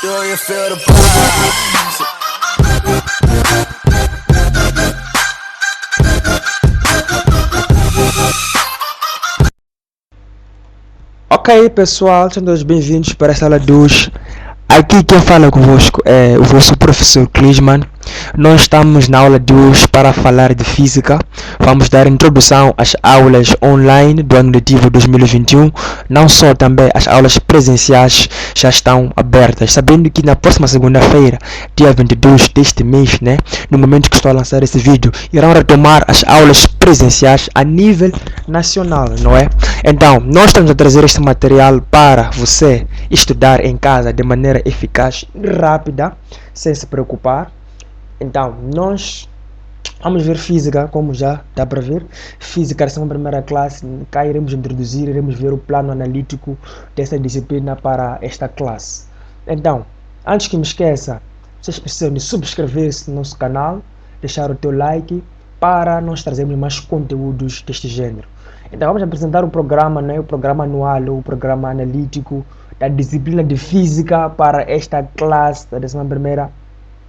Do you feel the vibes? Ok pessoal, sejam todos bem-vindos para a sala 2. Aqui quem fala convosco é o vosso professor Clisman. Nós estamos na aula de hoje para falar de física. Vamos dar introdução às aulas online do ano letivo 2021. Não só, também as aulas presenciais já estão abertas. Sabendo que na próxima segunda-feira, dia 22 deste mês, no momento que estou a lançar esse vídeo, irão retomar as aulas presenciais a nível nacional, não é? Então, nós estamos a trazer este material para você estudar em casa de maneira eficaz e rápida, sem se preocupar. Então, nós vamos ver física, como já dá para ver. Física, essa é uma primeira classe. Cá iremos introduzir, iremos ver o plano analítico dessa disciplina para esta classe. Então, antes que me esqueça, vocês precisam de subscrever-se no nosso canal, deixar o teu like, para nós trazermos mais conteúdos deste gênero. Então vamos apresentar o programa, o programa anual ou o programa analítico da disciplina de física para esta classe da 11ª,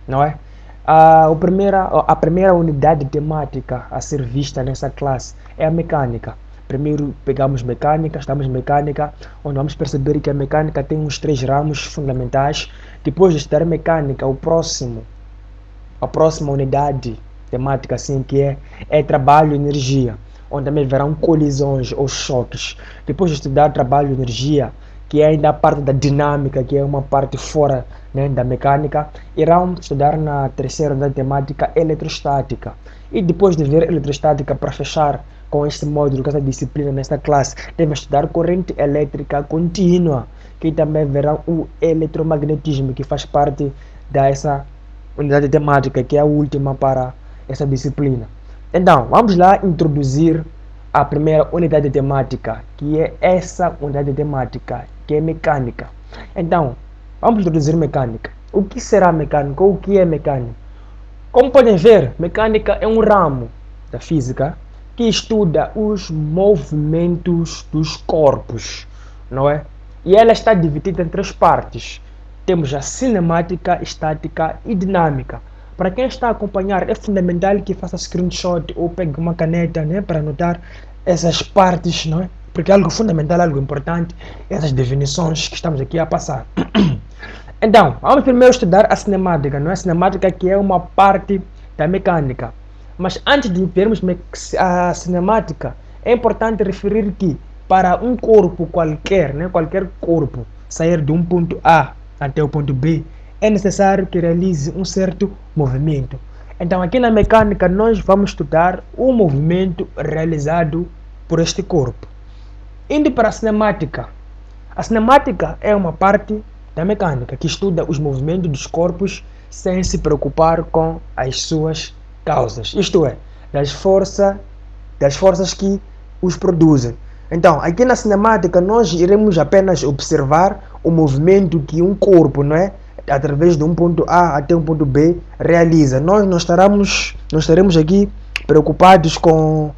não é? A primeira unidade temática a ser vista nessa classe é a mecânica. Primeiro pegamos mecânica, estamos em mecânica, onde vamos perceber que a mecânica tem uns 3 ramos fundamentais. Depois de estudar mecânica, a próxima unidade temática assim que é trabalho e energia, onde também verão colisões ou choques. Depois de estudar trabalho e energia, que é ainda a parte da dinâmica, que é uma parte fora da mecânica, irão estudar na terceira unidade temática eletrostática. E depois de ver eletrostática, para fechar com este módulo, com essa disciplina nesta classe, devem estudar corrente elétrica contínua, que também verão o eletromagnetismo, que faz parte dessa unidade temática, que é a última para essa disciplina. Então, vamos lá introduzir a primeira unidade temática, que é essa unidade temática, que é mecânica. Então, vamos introduzir mecânica. O que será mecânica? O que é mecânica? Como podem ver, mecânica é um ramo da física que estuda os movimentos dos corpos, não é? E ela está dividida em 3 partes. Temos a cinemática, estática e dinâmica. Para quem está a acompanhar, é fundamental que faça screenshot ou pegue uma caneta, para anotar essas partes, não é? Porque é algo fundamental, algo importante, essas definições que estamos aqui a passar. Então, vamos primeiro estudar a cinemática, não é? A cinemática, que é uma parte da mecânica. Mas antes de vermos a cinemática, é importante referir que para um corpo qualquer, qualquer corpo, sair de um ponto A até o ponto B, é necessário que realize um certo movimento. Então, aqui na mecânica, nós vamos estudar o movimento realizado por este corpo. Indo para a cinemática é uma parte da mecânica que estuda os movimentos dos corpos sem se preocupar com as suas causas, isto é, das forças que os produzem. Então, aqui na cinemática, nós iremos apenas observar o movimento que um corpo, através de um ponto A até um ponto B, realiza. Nós não estaremos aqui preocupados com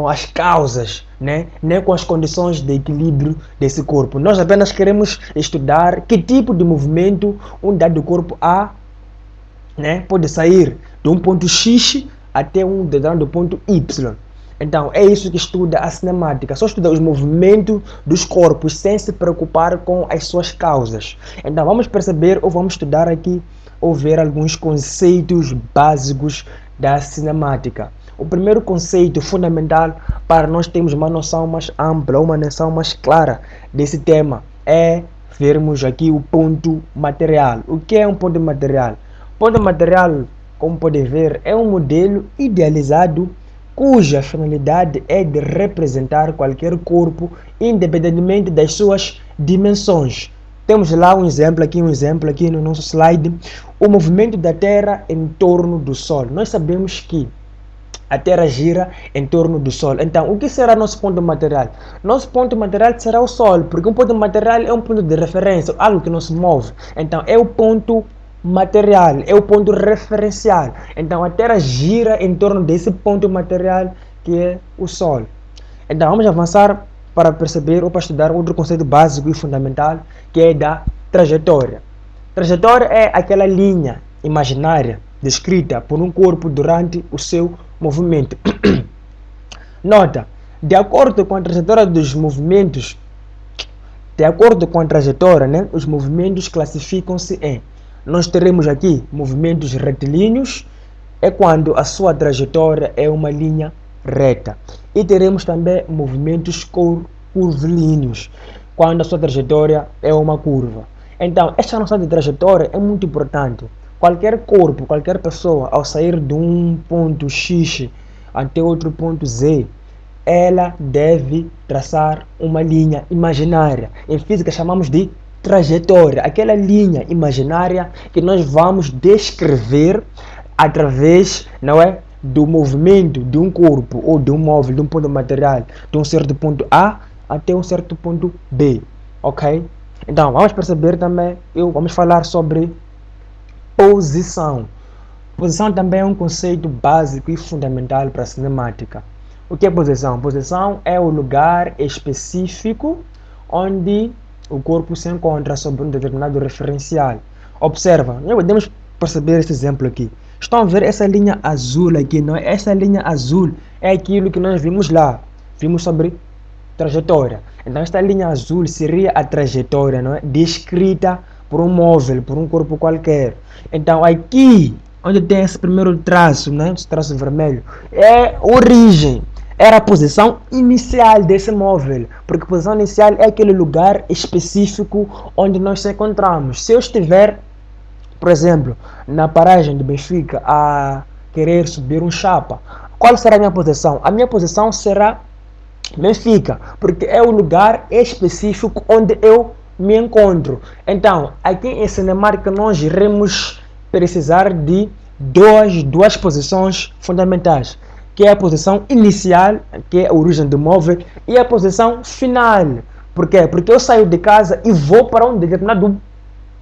as causas, nem com as condições de equilíbrio desse corpo. Nós apenas queremos estudar que tipo de movimento um dado corpo A pode sair de um ponto X até um determinado ponto Y. Então, é isso que estuda a cinemática. Só estuda os movimentos dos corpos sem se preocupar com as suas causas. Então, vamos perceber ou vamos estudar aqui ou ver alguns conceitos básicos da cinemática. O primeiro conceito fundamental para nós termos uma noção mais ampla, uma noção mais clara desse tema, é vermos aqui o ponto material. O que é um ponto material? Ponto material, como podem ver, é um modelo idealizado cuja finalidade é de representar qualquer corpo, independentemente das suas dimensões. Temos lá um exemplo aqui no nosso slide, o movimento da Terra em torno do Sol. Nós sabemos que a Terra gira em torno do Sol. Então, o que será nosso ponto material? Nosso ponto material será o Sol, porque um ponto material é um ponto de referência, algo que nos move. Então, é o ponto material, é o ponto referencial. Então, a Terra gira em torno desse ponto material que é o Sol. Então, vamos avançar para perceber ou para estudar outro conceito básico e fundamental, que é da trajetória. Trajetória é aquela linha imaginária descrita por um corpo durante o seu movimento. Nota, de acordo com a trajetória dos movimentos, né, os movimentos classificam-se em, nós teremos aqui movimentos retilíneos, é quando a sua trajetória é uma linha reta. E teremos também movimentos curvilíneos, quando a sua trajetória é uma curva. Então, esta noção de trajetória é muito importante. Qualquer corpo, qualquer pessoa, ao sair de um ponto X até outro ponto Z, ela deve traçar uma linha imaginária. Em física chamamos de trajetória, aquela linha imaginária que nós vamos descrever através, não é, do movimento de um corpo ou de um móvel, de um ponto material, de um certo ponto A até um certo ponto B, ok? Então, vamos perceber também, vamos falar sobre posição. Posição também é um conceito básico e fundamental para a cinemática. O que é posição? Posição é o lugar específico onde o corpo se encontra sobre um determinado referencial. Observa, nós podemos perceber esse exemplo aqui. Estão a ver essa linha azul aqui, não é? Essa linha azul é aquilo que nós vimos lá. Vimos sobre trajetória. Então, esta linha azul seria a trajetória, não é? Descrita por um móvel, por um corpo qualquer. Então, aqui, onde tem esse primeiro traço, né? Esse traço vermelho, é origem. Era a posição inicial desse móvel, porque a posição inicial é aquele lugar específico onde nós nos encontramos. Se eu estiver, por exemplo, na paragem de Benfica a querer subir um chapa, qual será a minha posição? A minha posição será Benfica, porque é o lugar específico onde eu me encontro. Então, aqui em cinemática nós iremos precisar de duas posições fundamentais, que é a posição inicial, que é a origem do móvel, e a posição final. Por quê? Porque eu saio de casa e vou para um determinado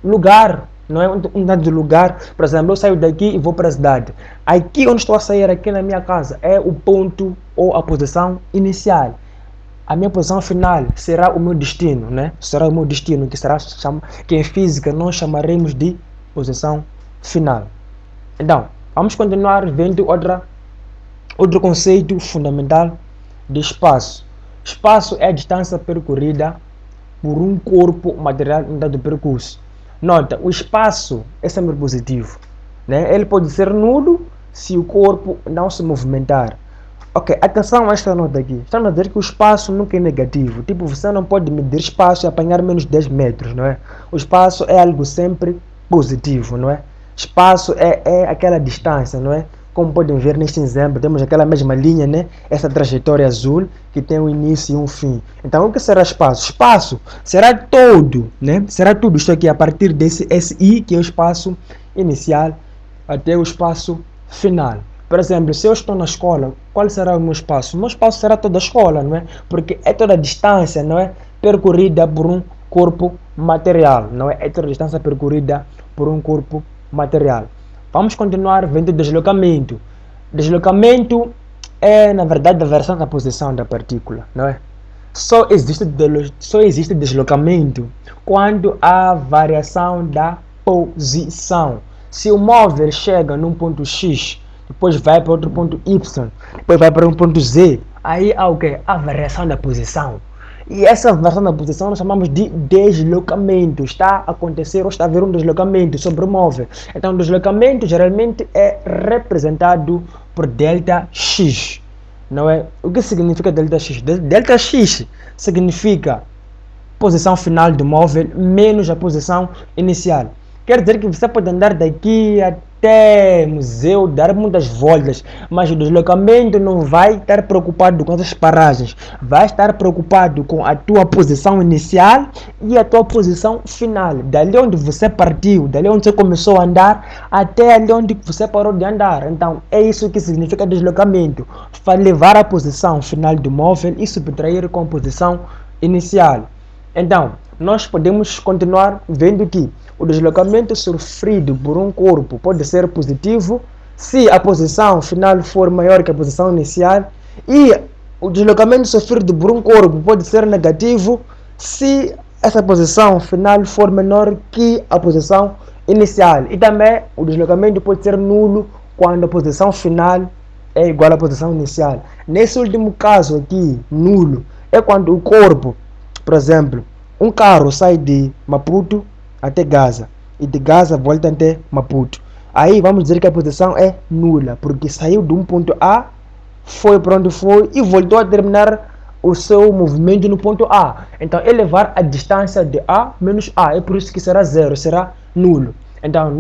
lugar, não é um determinado lugar. Por exemplo, eu saio daqui e vou para a cidade. Aqui onde estou a sair, aqui na minha casa, é o ponto ou a posição inicial. A minha posição final será o meu destino, né? Será o meu destino, que em física nós chamaremos de posição final. Então, vamos continuar vendo outro conceito fundamental de espaço. Espaço é a distância percorrida por um corpo material em dado percurso. Nota, o espaço é sempre positivo, né? Ele pode ser nulo se o corpo não se movimentar. Ok, atenção a esta nota aqui. Estamos a dizer que o espaço nunca é negativo. Tipo, você não pode medir espaço e apanhar menos 10 metros, não é? O espaço é algo sempre positivo, não é? Espaço é aquela distância, não é? Como podem ver neste exemplo, temos aquela mesma linha, né? Essa trajetória azul que tem um início e um fim. Então, o que será espaço? Espaço será todo, né? Será tudo isto aqui a partir desse SI, que é o espaço inicial, até o espaço final. Por exemplo, se eu estou na escola, qual será o meu espaço? O meu espaço será toda a escola, não é? Porque é toda a distância, não é? Percorrida por um corpo material, não é? É toda a distância percorrida por um corpo material. Vamos continuar vendo deslocamento. Deslocamento é, na verdade, a versão da posição da partícula, não é? Só existe deslocamento quando há variação da posição. Se o móvel chega num ponto X, depois vai para outro ponto Y, depois vai para um ponto Z, aí há o quê? A variação da posição. E essa variação da posição nós chamamos de deslocamento. Está a acontecer ou está a haver um deslocamento sobre o móvel. Então, o deslocamento geralmente é representado por ΔX. Não é? O que significa ΔX? ΔX significa posição final do móvel menos a posição inicial. Quer dizer que você pode andar daqui até museu, dar muitas voltas, mas o deslocamento não vai estar preocupado com essas paragens. Vai estar preocupado com a tua posição inicial e a tua posição final. Dali onde você partiu, dali onde você começou a andar, até ali onde você parou de andar. Então, é isso que significa deslocamento. Levar a posição final do móvel e subtrair com a posição inicial. Então, nós podemos continuar vendo que o deslocamento sofrido por um corpo pode ser positivo se a posição final for maior que a posição inicial, e o deslocamento sofrido por um corpo pode ser negativo se essa posição final for menor que a posição inicial. E também o deslocamento pode ser nulo quando a posição final é igual à posição inicial. Nesse último caso aqui, nulo, é quando o corpo, por exemplo, um carro sai de Maputo até Gaza e de Gaza volta até Maputo. Aí vamos dizer que a posição é nula, porque saiu de um ponto A, foi para onde foi e voltou a terminar o seu movimento no ponto A. Então, elevar a distância de A menos A. É por isso que será zero, será nulo. Então,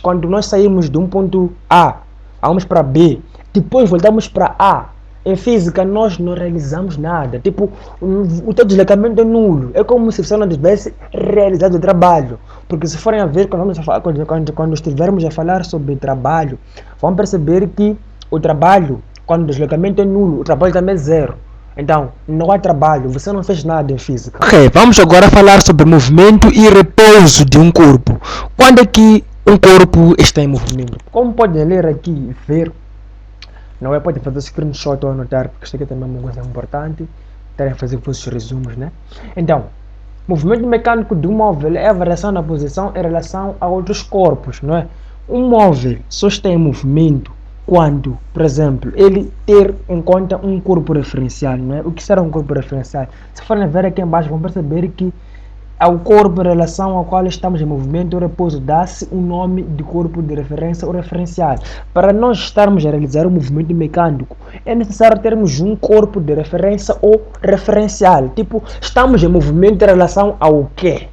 quando nós saímos de um ponto A, vamos para B, depois voltamos para A. Em física, nós não realizamos nada. Tipo, o teu deslocamento é nulo. É como se você não tivesse realizado o trabalho. Porque se forem a ver, quando estivermos a falar sobre trabalho, vão perceber que o trabalho, quando o deslocamento é nulo, o trabalho também é zero. Então, não há trabalho, você não fez nada em física. Ok, vamos agora falar sobre movimento e repouso de um corpo. Quando é que um corpo está em movimento? Como podem ler aqui e ver, não é? Podem fazer screenshot ou anotar, porque isso aqui também é uma coisa importante. Terem fazer vossos resumos, né? Então, movimento mecânico de um móvel é a variação da posição em relação a outros corpos, não é? Um móvel só está em movimento quando, por exemplo, ele ter em conta um corpo referencial, não é? O que será um corpo referencial? Se forem ver aqui embaixo, vão perceber que ao corpo em relação ao qual estamos em movimento ou repouso dá-se um nome de corpo de referência ou referencial. Para nós estarmos a realizar um movimento mecânico, é necessário termos um corpo de referência ou referencial. Tipo, estamos em movimento em relação ao quê?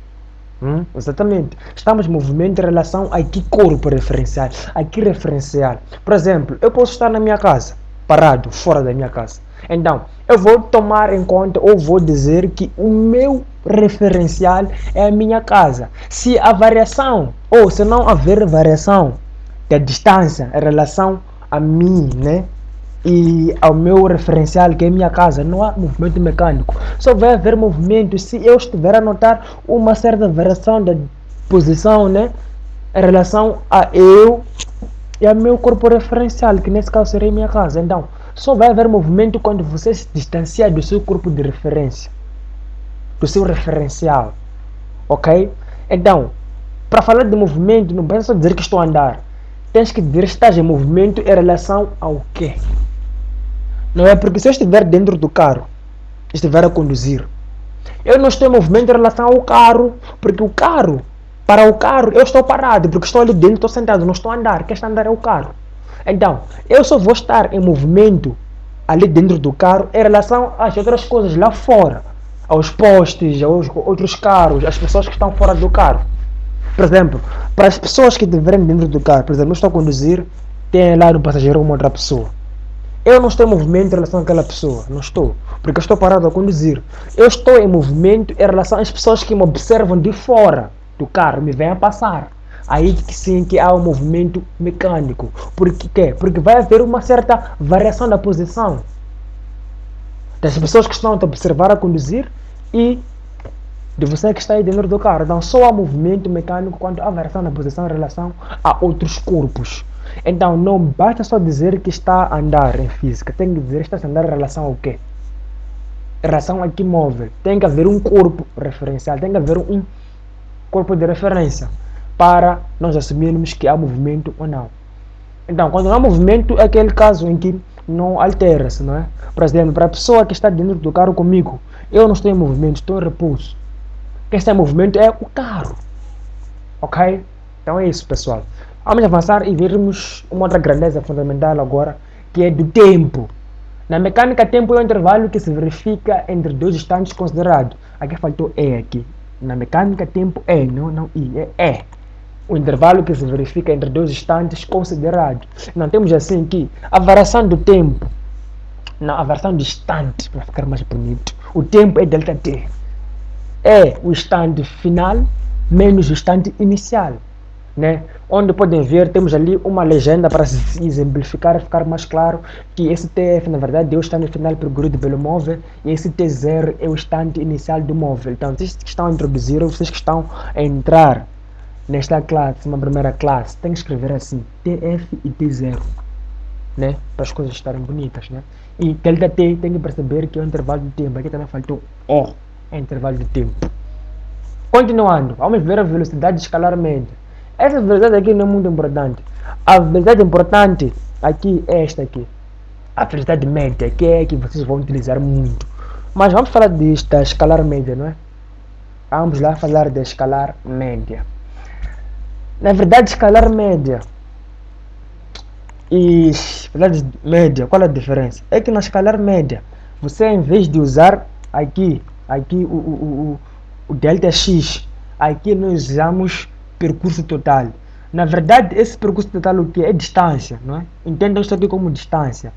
Exatamente. Estamos em movimento em relação a que corpo referencial, a que referencial. Por exemplo, eu posso estar na minha casa, parado, fora da minha casa. Então, eu vou tomar em conta ou vou dizer que o meu referencial é a minha casa. Se a variação, ou se não haver variação da distância em relação a mim, né? E ao meu referencial, que é a minha casa, não há movimento mecânico. Só vai haver movimento se eu estiver a notar uma certa variação da posição, né? Em relação a eu e ao meu corpo referencial, que nesse caso seria a minha casa. Então, só vai haver movimento quando você se distanciar do seu corpo de referência, do seu referencial, ok? Então, para falar de movimento, não basta só dizer que estou a andar. Tens que dizer que estás em movimento em relação ao quê? Não é? Porque se eu estiver dentro do carro, estiver a conduzir, eu não estou em movimento em relação ao carro, porque o carro, para o carro, eu estou parado, porque estou ali dentro, estou sentado, não estou a andar. Quem está a andar é o carro. Então, eu só vou estar em movimento ali dentro do carro em relação às outras coisas lá fora, aos postes, aos outros carros, às pessoas que estão fora do carro. Por exemplo, para as pessoas que estiverem dentro do carro, por exemplo, eu estou a conduzir, tem lá no passageiro uma outra pessoa. Eu não estou em movimento em relação àquela pessoa, não estou, porque eu estou parado a conduzir. Eu estou em movimento em relação às pessoas que me observam de fora do carro, me vêm a passar. Aí que sim que há um movimento mecânico. Por quê? Porque vai haver uma certa variação da posição das pessoas que estão a te observar a conduzir e de você que está aí dentro do carro. Então só há movimento mecânico quando há variação da posição em relação a outros corpos. Então não basta só dizer que está a andar em física, tem que dizer que está a andar em relação ao quê? Em relação a que móvel? Tem que haver um corpo referencial, tem que haver um corpo de referência para nós assumirmos que há movimento ou não. Então, quando não há movimento, é aquele caso em que não altera-se, não é? Por exemplo, para a pessoa que está dentro do carro comigo, eu não estou em movimento, estou em repouso. Quem está em movimento é o carro. Ok? Então é isso, pessoal. Vamos avançar e vermos uma outra grandeza fundamental agora, que é do tempo. Na mecânica, tempo é o intervalo que se verifica entre dois instantes considerados. Aqui faltou E aqui. Na mecânica, tempo é, não I, é. O intervalo que se verifica entre dois instantes considerados. Não temos assim que a variação do tempo, não, a variação do instante, para ficar mais bonito. O tempo é ΔT. É o instante final menos o instante inicial, né? Onde podem ver, temos ali uma legenda para se exemplificar, ficar mais claro que esse TF na verdade é o instante final percorrido pelo móvel e esse T0 é o instante inicial do móvel. Então vocês que estão a introduzir ou vocês que estão a entrar nesta classe, uma primeira classe, tem que escrever assim, TF e T0, né? Para as coisas estarem bonitas, né? E ΔT tem que perceber que é o intervalo de tempo. Aqui também faltou O, é intervalo de tempo. Continuando, vamos ver a velocidade escalar média. Essa velocidade aqui não é muito importante. A velocidade importante aqui é esta aqui. A velocidade média, que é a que vocês vão utilizar muito. Mas vamos falar da escalar média, não é? Vamos lá falar da escalar média. Na verdade, escalar média e velocidade média, qual é a diferença? É que na escalar média, você em vez de usar aqui o delta x, aqui nós usamos percurso total. Na verdade, esse percurso total o que é distância, não é? Entendam isso aqui como distância,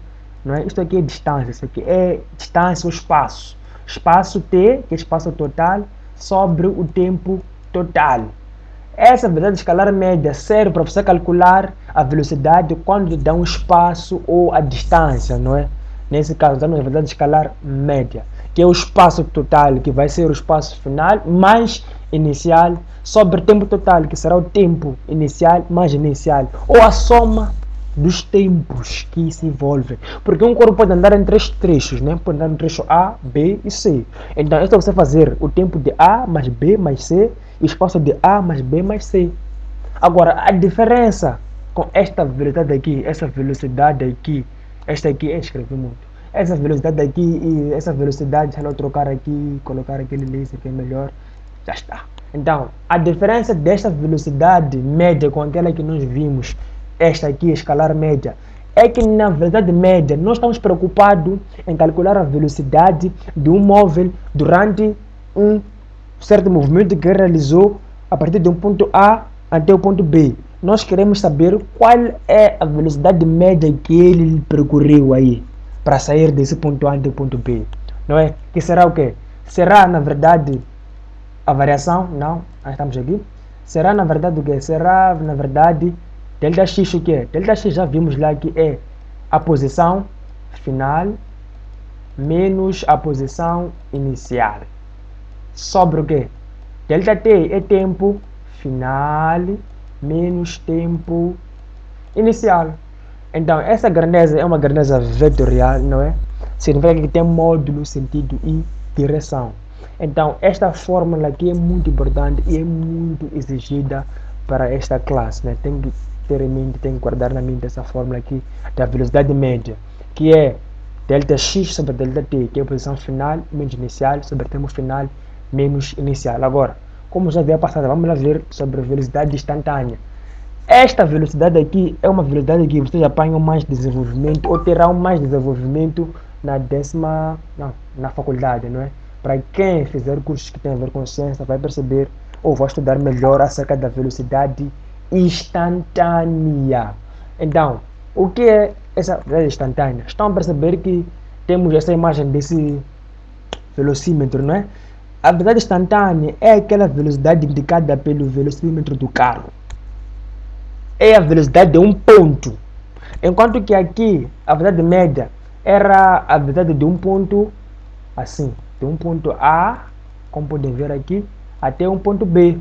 não é? Isto aqui é distância, isso aqui é distância ou espaço. Espaço t, que é espaço total, sobre o tempo total. Essa velocidade escalar média serve para você calcular a velocidade quando dá um espaço ou a distância, não é? Nesse caso, usamos a velocidade escalar média, que é o espaço total, que vai ser o espaço final mais inicial, sobre o tempo total, que será o tempo inicial mais inicial, ou a soma dos tempos que se envolvem. Porque um corpo pode andar em três trechos, né? Pode andar no trecho A, B e C. Então, isso é você fazer o tempo de A mais B mais C e o espaço de A mais B mais C. Agora, a diferença com esta velocidade aqui, essa velocidade aqui, esta aqui, eu escrevi muito. Essa velocidade aqui e essa velocidade, se eu trocar aqui, colocar aquele laser que é melhor, já está. Então, a diferença desta velocidade média com aquela que nós vimos, esta aqui, a escalar média, é que na velocidade média nós estamos preocupados em calcular a velocidade de um móvel durante um certo movimento que realizou a partir de um ponto A até o ponto B. Nós queremos saber qual é a velocidade média que ele percorreu aí para sair desse ponto A até o ponto B, não é? Que será o quê? Será na verdade a variação? Não, nós estamos aqui. Será na verdade o quê? Será na verdade delta x o quê? Delta x já vimos lá que é a posição final menos a posição inicial. Sobre o quê? Delta t é tempo final menos tempo inicial. Então, essa grandeza é uma grandeza vetorial, não é? Significa que tem módulo, sentido e direção. Então, esta fórmula aqui é muito importante e é muito exigida para esta classe, né? Tem que ter em mente, tem que guardar na mente essa fórmula aqui da velocidade média, que é delta x sobre delta t, que é a posição final menos inicial sobre tempo final menos inicial. Agora, como já havia passado, vamos lá ver sobre a velocidade instantânea. Esta velocidade aqui é uma velocidade que vocês apanham mais desenvolvimento ou terão mais desenvolvimento na faculdade, não é? Para quem fizer cursos que tem a ver com ciência vai perceber ou vai estudar melhor acerca da velocidade instantânea. Então, o que é essa velocidade instantânea? Estão a perceber que temos essa imagem desse velocímetro, não é? A velocidade instantânea é aquela velocidade indicada pelo velocímetro do carro. É a velocidade de um ponto. Enquanto que aqui a velocidade média era a velocidade de um ponto assim, de um ponto A, como podem ver aqui, até um ponto B.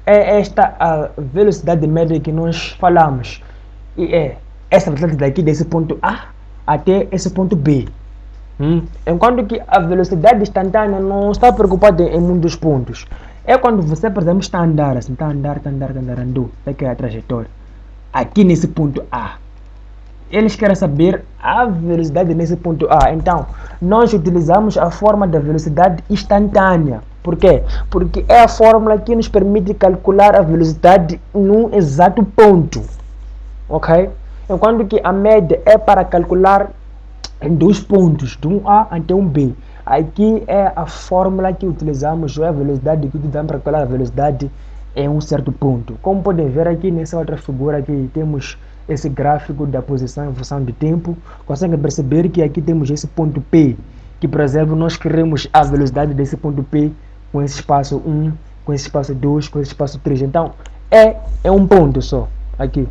É esta a velocidade média que nós falamos. E é essa velocidade daqui desse ponto A até esse ponto B. Enquanto que a velocidade instantânea não está preocupada em muitos pontos. É quando você, por exemplo, está a andar, assim, andou, daqui é a trajetória. Aqui nesse ponto A. Eles querem saber a velocidade nesse ponto A. Então, nós utilizamos a forma da velocidade instantânea. Por quê? Porque é a fórmula que nos permite calcular a velocidade num exato ponto. Ok? Enquanto que a média é para calcular em dois pontos, de um A até um B. Aqui é a fórmula que utilizamos, ou é a velocidade que utilizamos para calcular a velocidade em um certo ponto. Como podem ver aqui nessa outra figura, aqui temos esse gráfico da posição em função de tempo. Conseguem perceber que aqui temos esse ponto P, que por exemplo nós queremos a velocidade desse ponto P com esse espaço 1, com esse espaço 2, com esse espaço 3. Então é um ponto só aqui.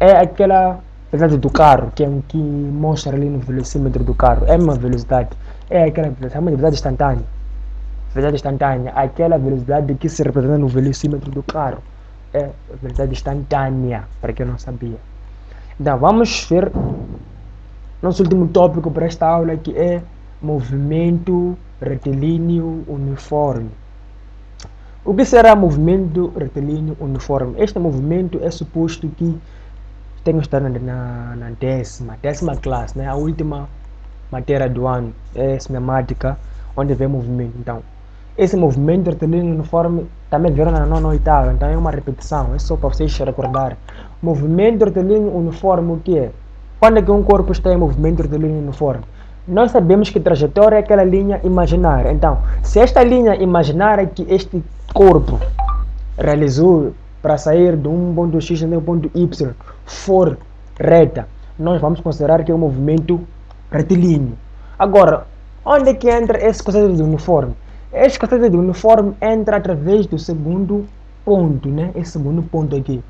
É aquela velocidade do carro que mostra ali no velocímetro do carro. É uma velocidade. É aquela velocidade instantânea. Velocidade instantânea, aquela velocidade que se representa no velocímetro do carro. É velocidade instantânea, para quem não sabia. Então, vamos ver nosso último tópico para esta aula, que é movimento retilíneo uniforme. O que será movimento retilíneo uniforme? Este movimento é suposto que tenha estado na décima classe, né? A última matéria do ano é cinemática, onde vem movimento. Então, esse movimento retilíneo uniforme também viram na nona oitava, então é uma repetição, é só para vocês recordarem. Movimento retilíneo uniforme, o que é? Quando é que um corpo está em movimento retilíneo uniforme? Nós sabemos que trajetória é aquela linha imaginária. Então, se esta linha imaginária que este corpo realizou para sair de um ponto X até um ponto Y for reta, nós vamos considerar que é um movimento retilíneo. Agora, onde é que entra esse conceito de uniforme? Esse conceito de uniforme entra através do segundo ponto, né? Esse segundo ponto aqui.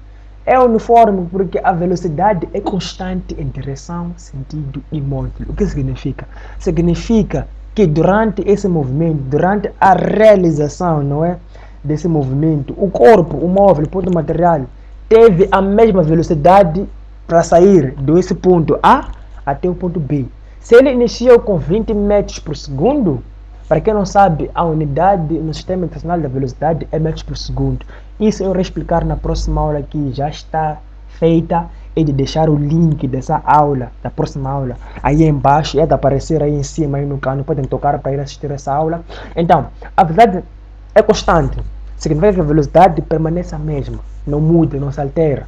É uniforme porque a velocidade é constante em direção, sentido e módulo. O que significa? Significa que durante esse movimento, durante a realização, não é, desse movimento, o corpo, o móvel, o ponto material, teve a mesma velocidade para sair desse ponto A até o ponto B. Se ele iniciou com 20 metros por segundo, para quem não sabe, a unidade no Sistema Internacional da Velocidade é metros por segundo. Isso eu vou explicar na próxima aula que já está feita, e de deixar o link dessa aula, da próxima aula, aí embaixo, é de aparecer aí em cima, aí no canal, podem tocar para ir assistir essa aula. Então, a velocidade é constante, significa que a velocidade permanece a mesma, não muda, não se altera,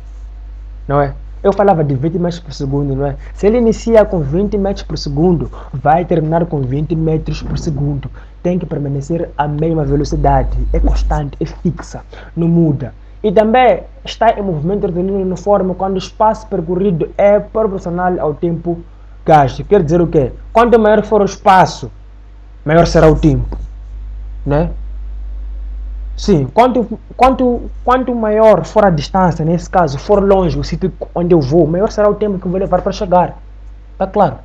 não é? Eu falava de 20 metros por segundo, não é? Se ele inicia com 20 metros por segundo, vai terminar com 20 metros por segundo. Tem que permanecer a mesma velocidade. É constante, é fixa, não muda. E também está em movimento retilíneo uniforme quando o espaço percorrido é proporcional ao tempo gasto. Quer dizer o quê? Quanto maior for o espaço, maior será o tempo, né? Sim, quanto maior for a distância, nesse caso, for longe o sítio onde eu vou, maior será o tempo que eu vou levar para chegar. Tá claro?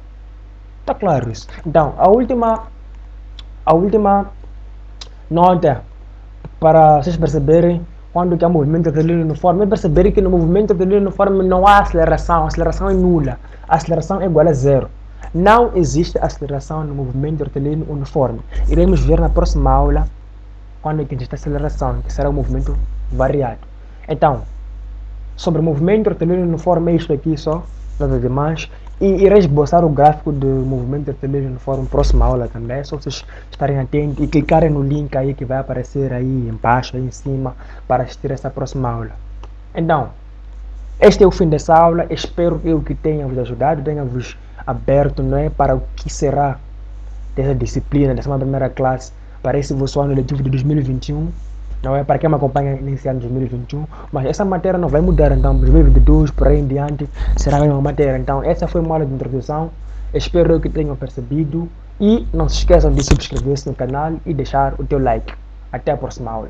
Tá claro isso. Então, a última nota para vocês perceberem quando que há movimento retilíneo uniforme, é perceberem que no movimento retilíneo uniforme não há aceleração, a aceleração é nula, a aceleração é igual a zero. Não existe aceleração no movimento retilíneo uniforme. Iremos ver na próxima aula quando existe aceleração, que será um movimento variado. Então, sobre o movimento retilíneo uniforme é isto aqui só, nada demais. E irei esboçar o gráfico do movimento retilíneo uniforme na próxima aula também. É só vocês estarem atentos e clicarem no link aí que vai aparecer aí embaixo, aí em cima, para assistir essa próxima aula. Então, este é o fim dessa aula. Espero que eu que tenha vos ajudado, tenha vos aberto, não é, para o que será dessa disciplina, dessa primeira classe, para esse vosso ano letivo de 2021, não é? Para quem me acompanha nesse ano de 2021, mas essa matéria não vai mudar, então 2022 por aí em diante será a mesma matéria. Então essa foi uma aula de introdução, espero que tenham percebido e não se esqueçam de subscrever-se no canal e deixar o teu like. Até a próxima aula.